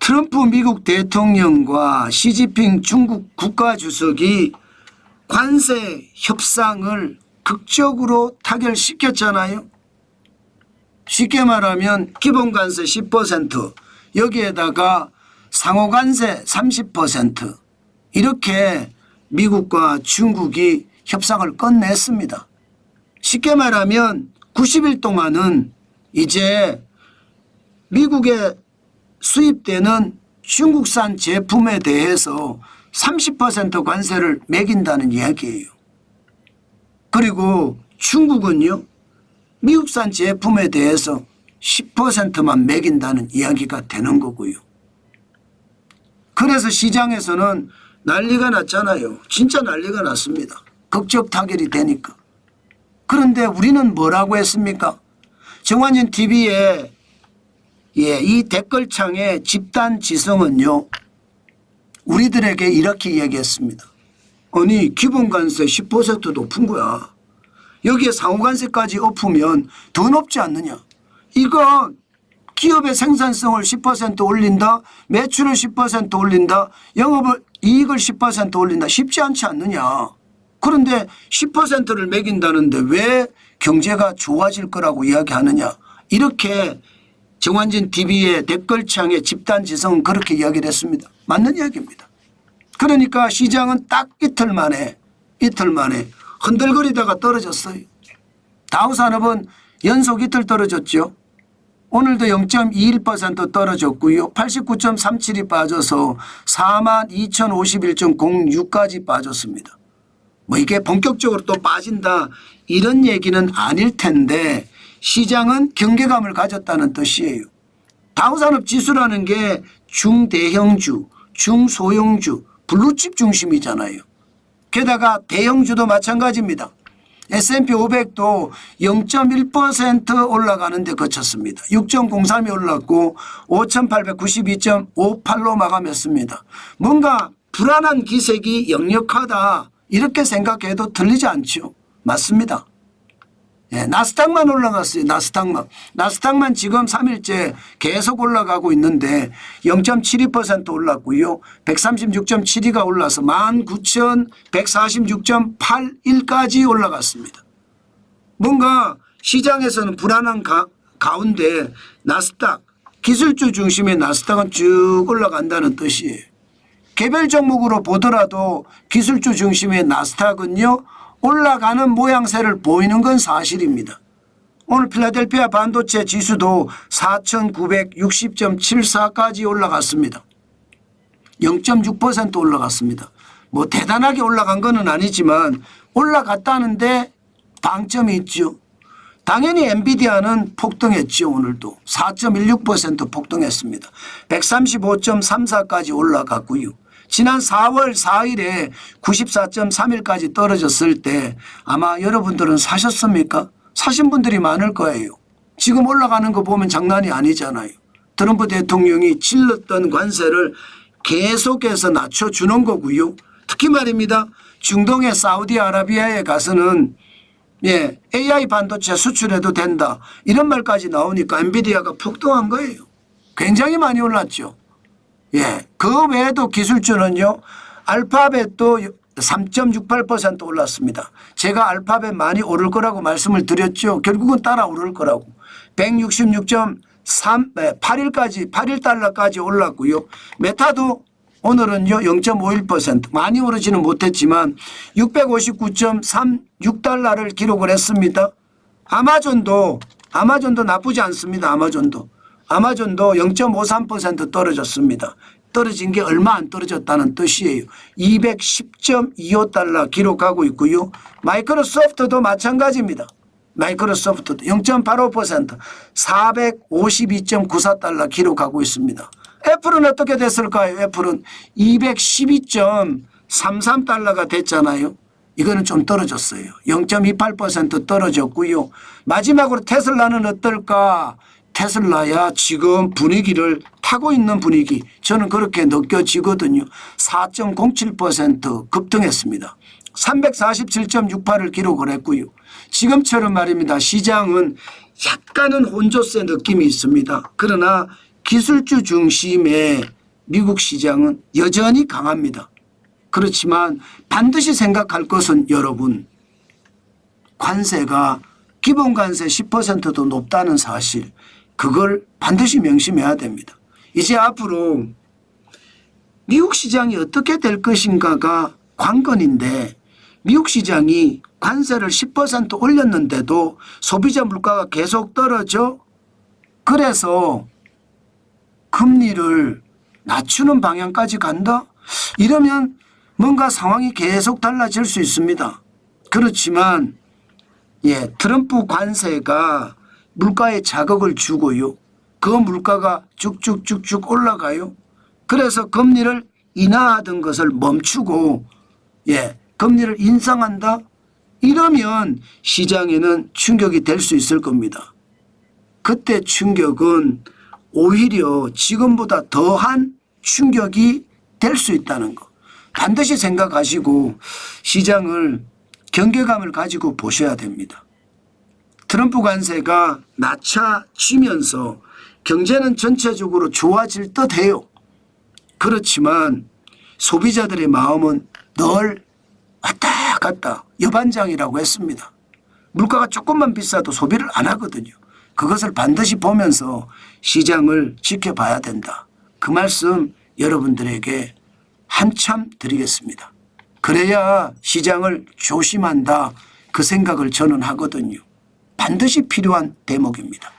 트럼프 미국 대통령과 시진핑 중국 국가주석이 관세 협상을 극적으로 타결시켰잖아요. 쉽게 말하면 기본관세 10% 여기에다가 상호관세 30% 이렇게 미국과 중국이 협상을 끝냈습니다. 쉽게 말하면 90일 동안은 이제 미국에 수입되는 중국산 제품에 대해서 30% 관세를 매긴다는 이야기예요. 그리고 중국은요, 미국산 제품에 대해서 10%만 매긴다는 이야기가 되는 거고요. 그래서 시장에서는 난리가 났잖아요. 진짜 난리가 났습니다. 극적 타결이 되니까. 그런데 우리는 뭐라고 했습니까? 정관진 TV에 이 댓글창에 집단 지성은요, 우리들에게 이렇게 이야기했습니다. 아니 기본관세 10% 높은 거야. 여기에 상호관세까지 엎으면 더 높지 않느냐. 이거 기업의 생산성을 10% 올린다. 매출을 10% 올린다. 영업이익을 10% 올린다. 쉽지 않지 않느냐. 그런데 10%를 매긴다는데 왜 경제가 좋아질 거라고 이야기하느냐. 이렇게 정관진 TV의 댓글창에 집단지성은 그렇게 이야기를 했습니다. 맞는 이야기입니다. 그러니까 시장은 딱 이틀 만에 흔들거리다가 떨어졌어요. 다우산업은 연속 이틀 떨어졌죠. 오늘도 0.21% 떨어졌고요. 89.37이 빠져서 42,051.06까지 빠졌습니다. 뭐 이게 본격적으로 또 빠진다 이런 얘기는 아닐 텐데 시장은 경계감을 가졌다는 뜻이에요. 다우산업 지수라는 게 중대형주, 중소형주, 블루칩 중심이잖아요. 게다가 대형주도 마찬가지입니다. S&P 500도 0.1% 올라가는 데 그쳤습니다. 6.03이 올랐고 5,892.58로 마감했습니다. 뭔가 불안한 기색이 역력하다 이렇게 생각해도 틀리지 않죠. 맞습니다. 예, 나스닥만 올라갔어요. 나스닥만 지금 3일째 계속 올라가고 있는데 0.72% 올랐고요. 136.72가 올라서 19,146.81까지 올라갔습니다. 뭔가 시장에서는 불안한 가운데 나스닥 기술주 중심의 나스닥은 쭉 올라간다는 뜻이에요. 개별 종목으로 보더라도 기술주 중심의 나스닥은요. 올라가는 모양새를 보이는 건 사실입니다. 오늘 필라델피아 반도체 지수도 4,960.74까지 올라갔습니다. 0.6% 올라갔습니다. 뭐 대단하게 올라간 건 아니지만 올라갔다는데 방점이 있죠. 당연히 엔비디아는 폭등했죠. 오늘도 4.16% 폭등했습니다. 135.34까지 올라갔고요. 지난 4월 4일에 94.31까지 떨어졌을 때 아마 여러분들은 사셨습니까? 사신 분들이 많을 거예요. 지금 올라가는 거 보면 장난이 아니잖아요. 트럼프 대통령이 찔렀던 관세를 계속해서 낮춰주는 거고요. 특히 말입니다. 중동의 사우디아라비아에 가서는 AI 반도체 수출해도 된다. 이런 말까지 나오니까 엔비디아가 폭등한 거예요. 굉장히 많이 올랐죠. 그 외에도 기술주는요. 알파벳도 3.68% 올랐습니다. 제가 알파벳 많이 오를 거라고 말씀을 드렸죠. 결국은 따라 오를 거라고. 166.81까지 8달러까지 올랐고요. 메타도 오늘은요 0.51% 많이 오르지는 못했지만 659.36달러를 기록을 했습니다. 아마존도 나쁘지 않습니다. 아마존도 0.53% 떨어졌습니다. 떨어진 게 얼마 안 떨어졌다는 뜻이에요. 210.25달러 기록하고 있고요. 마이크로소프트도 마찬가지입니다. 마이크로소프트도 0.85% 452.94달러 기록하고 있습니다. 애플은 어떻게 됐을까요? 애플은 212.33달러가 됐잖아요. 이거는 좀 떨어졌어요. 0.28% 떨어졌고요. 마지막으로 테슬라는 어떨까? 테슬라야 지금 분위기를 타고 있는 분위기 저는 그렇게 느껴지거든요. 4.07% 급등했습니다. 347.68을 기록을 했고요. 지금처럼 말입니다. 시장은 약간은 혼조세 느낌이 있습니다. 그러나 기술주 중심의 미국 시장은 여전히 강합니다. 그렇지만 반드시 생각할 것은 여러분, 관세가 기본 관세 10%도 높다는 사실, 그걸 반드시 명심해야 됩니다. 이제 앞으로 미국 시장이 어떻게 될 것인가가 관건인데, 미국 시장이 관세를 10% 올렸는데도 소비자 물가가 계속 떨어져, 그래서 금리를 낮추는 방향까지 간다? 이러면 뭔가 상황이 계속 달라질 수 있습니다. 그렇지만 트럼프 관세가 물가에 자극을 주고요. 그 물가가 쭉쭉쭉쭉 올라가요. 그래서 금리를 인하하던 것을 멈추고 금리를 인상한다? 이러면 시장에는 충격이 될 수 있을 겁니다. 그때 충격은 오히려 지금보다 더한 충격이 될 수 있다는 거 반드시 생각하시고 시장을 경계감을 가지고 보셔야 됩니다. 트럼프 관세가 낮춰지면서 경제는 전체적으로 좋아질 듯해요. 그렇지만 소비자들의 마음은 늘 왔다 갔다 여반장이라고 했습니다. 물가가 조금만 비싸도 소비를 안 하거든요. 그것을 반드시 보면서 시장을 지켜봐야 된다. 그 말씀 여러분들에게 한참 드리겠습니다. 그래야 시장을 조심한다. 그 생각을 저는 하거든요. 반드시 필요한 대목입니다.